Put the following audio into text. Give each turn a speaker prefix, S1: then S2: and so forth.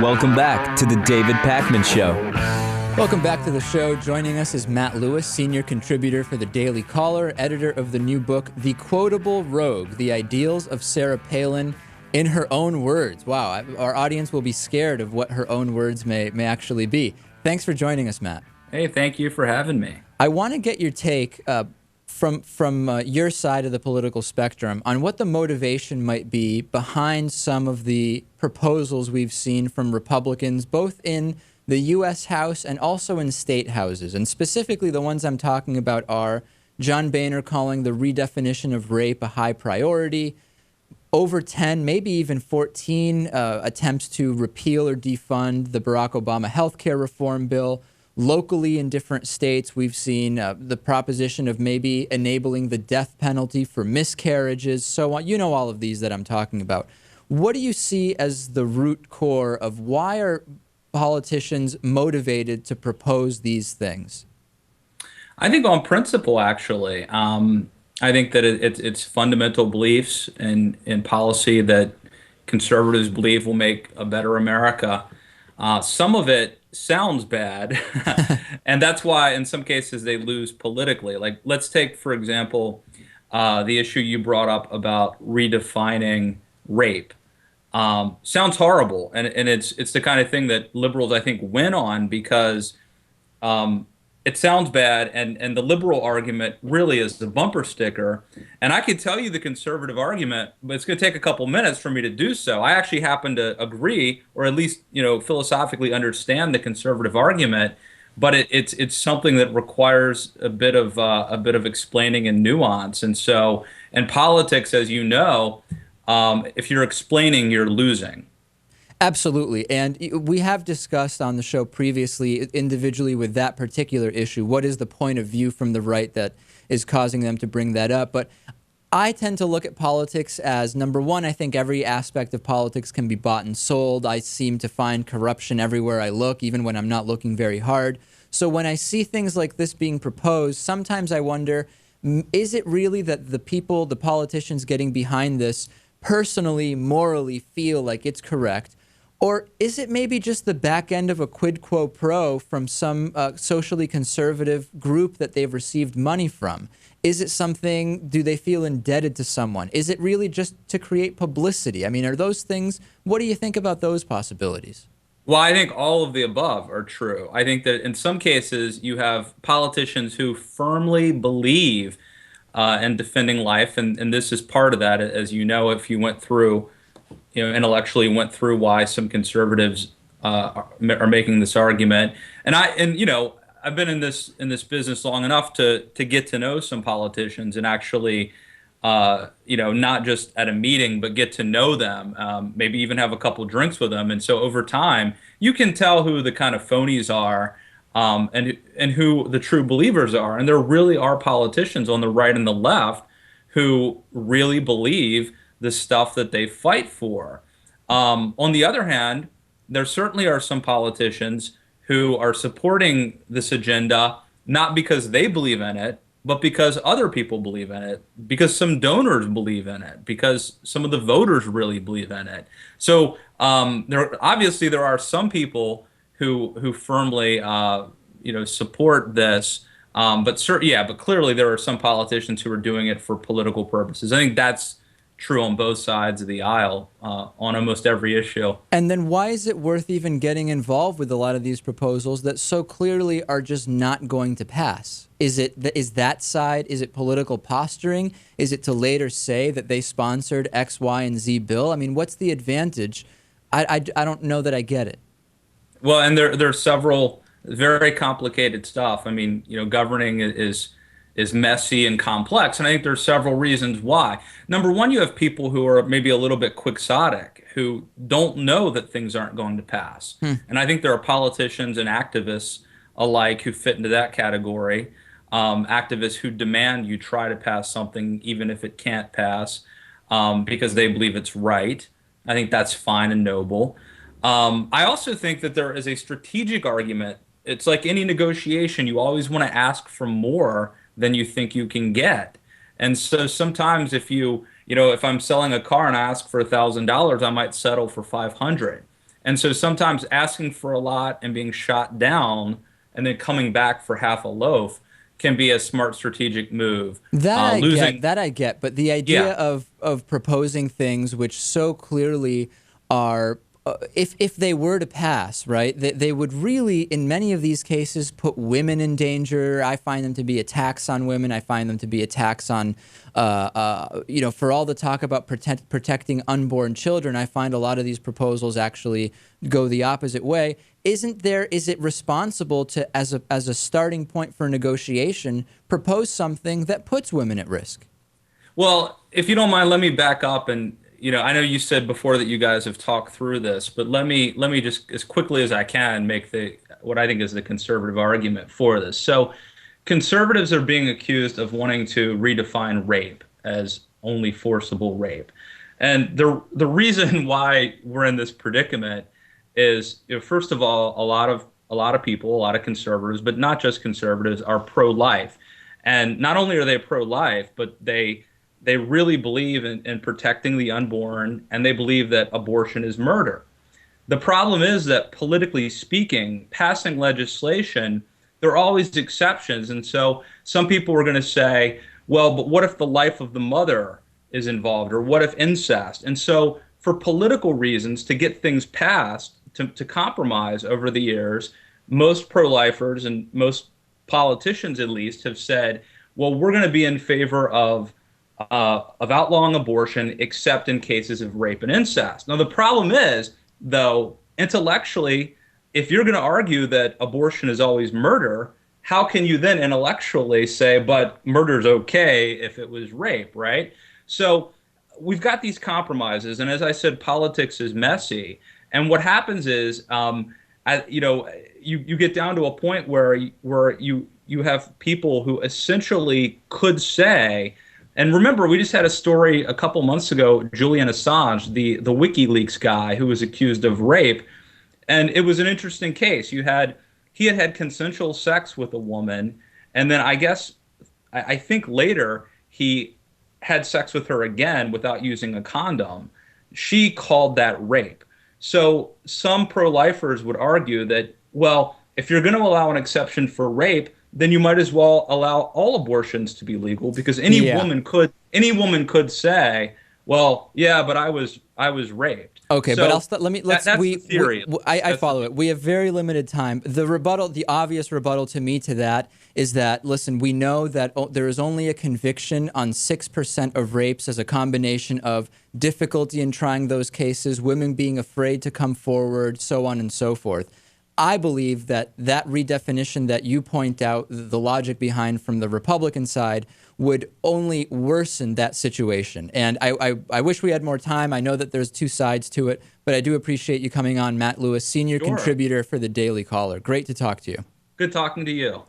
S1: Welcome back to the David Pakman Show.
S2: Welcome back to the show. Joining us is Matt Lewis, senior contributor for the Daily Caller, editor of the new book, The Quotable Rogue, The Ideals of Sarah Palin in Her Own Words. Wow, our audience will be scared of what her own words may actually be. Thanks for joining us, Matt.
S3: Hey, thank you for having me.
S2: I want to get your take from your side of the political spectrum on what the motivation might be behind some of the proposals we've seen from Republicans, both in the U.S. House and also in state houses. And specifically, the ones I'm talking about are John Boehner calling the redefinition of rape a high priority, over 10, maybe even 14 attempts to repeal or defund the Barack Obama healthcare reform bill. Locally in different states, we've seen the proposition of maybe enabling the death penalty for miscarriages, so on. You know all of these that I'm talking about. What do you see as the root core of why are politicians motivated to propose these things?
S3: I think on principle, actually. I think that it's fundamental beliefs in policy that conservatives believe will make a better America. Some of it sounds bad, and that's why in some cases they lose politically. Like, let's take, for example, the issue you brought up about redefining rape. Sounds horrible, and it's the kind of thing that liberals, I think, win on because it sounds bad, and the liberal argument really is the bumper sticker. And I could tell you the conservative argument, but it's going to take a couple minutes for me to do so. I actually happen to agree, or at least philosophically understand the conservative argument, but it's something that requires a bit of explaining and nuance. And so, in politics, as you know, if you're explaining, you're losing.
S2: Absolutely. And we have discussed on the show previously, individually with that particular issue, what is the point of view from the right that is causing them to bring that up. But I tend to look at politics as, number one, I think every aspect of politics can be bought and sold. I seem to find corruption everywhere I look, even when I'm not looking very hard. So when I see things like this being proposed, sometimes I wonder, is it really that the people, the politicians getting behind this, personally, morally feel like it's correct? Or is it maybe just the back end of a quid quo pro from some socially conservative group that they've received money from? Is it something, do they feel indebted to someone? Is it really just to create publicity? I mean, are those things, what do you think about those possibilities?
S3: Well, I think all of the above are true. I think that in some cases you have politicians who firmly believe in defending life, and this is part of that, as you know, if you went through intellectually went through why some conservatives are making this argument. And I've been in this business long enough to get to know some politicians and actually not just at a meeting, but get to know them, maybe even have a couple drinks with them. And so over time, you can tell who the kind of phonies are, and who the true believers are. And there really are politicians on the right and the left who really believe the stuff that they fight for. On the other hand, there certainly are some politicians who are supporting this agenda, not because they believe in it, but because other people believe in it, because some donors believe in it, because some of the voters really believe in it. So obviously there are some people who firmly support this, but clearly there are some politicians who are doing it for political purposes. I think that's true on both sides of the aisle on almost every issue.
S2: And then why is it worth even getting involved with a lot of these proposals that so clearly are just not going to pass? Is that side, is it political posturing? Is it to later say that they sponsored X, Y, and Z bill? I mean, what's the advantage? I don't know that I get it.
S3: Well, and there are several very complicated stuff. I mean, governing is messy and complex, and I think there's several reasons why. Number one, you have people who are maybe a little bit quixotic, who don't know that things aren't going to pass. And I think there are politicians and activists alike who fit into that category. Activists who demand you try to pass something even if it can't pass, because they believe it's right. I think that's fine and noble. I also think that there is a strategic argument. It's like any negotiation. You always want to ask for more than you think you can get. And so sometimes if if I'm selling a car and I ask for $1,000, I might settle for $500. And so sometimes asking for a lot and being shot down and then coming back for half a loaf can be a smart strategic move.
S2: That I get, but the idea
S3: Yeah.
S2: of proposing things which so clearly are, if they were to pass, right, they would really, in many of these cases, put women in danger. I find them to be attacks on women. I find them to be attacks on, for all the talk about protecting unborn children, I find a lot of these proposals actually go the opposite way. Is it responsible to, as a starting point for negotiation, propose something that puts women at risk?
S3: Well, if you don't mind, let me back up and I know you said before that you guys have talked through this, but let me just as quickly as I can make the what I think is the conservative argument for this. So, conservatives are being accused of wanting to redefine rape as only forcible rape. And the reason why we're in this predicament is, first of all, a lot of people, a lot of conservatives, but not just conservatives, are pro-life. And not only are they pro-life, but they really believe in protecting the unborn, and they believe that abortion is murder. The problem is that, politically speaking, passing legislation, there are always exceptions. And so some people are going to say, well, but what if the life of the mother is involved? Or what if incest? And so for political reasons, to get things passed, to compromise over the years, most pro-lifers and most politicians at least have said, well, we're going to be in favor of outlawing abortion except in cases of rape and incest. Now, the problem is, though, intellectually, if you're going to argue that abortion is always murder, how can you then intellectually say, but murder's okay if it was rape, right? So we've got these compromises, and as I said, politics is messy. And what happens is, you get down to a point where you have people who essentially could say, and remember, we just had a story a couple months ago, Julian Assange, the WikiLeaks guy who was accused of rape, and it was an interesting case. He had consensual sex with a woman, and then I think later he had sex with her again without using a condom. She called that rape. So some pro-lifers would argue that, well, if you're going to allow an exception for rape, then you might as well allow all abortions to be legal, because any woman could say, well, yeah, but I was raped.
S2: Okay,
S3: so
S2: but let's
S3: that's the theory.
S2: I follow it. We have very limited time. The obvious rebuttal to me to that is that, listen, we know that there is only a conviction on 6% of rapes as a combination of difficulty in trying those cases, women being afraid to come forward, so on and so forth. I believe that redefinition that you point out, the logic behind from the Republican side, would only worsen that situation. And I wish we had more time. I know that there's two sides to it, but I do appreciate you coming on, Matt Lewis, senior contributor for the Daily Caller. Great to talk to you.
S3: Good talking to you.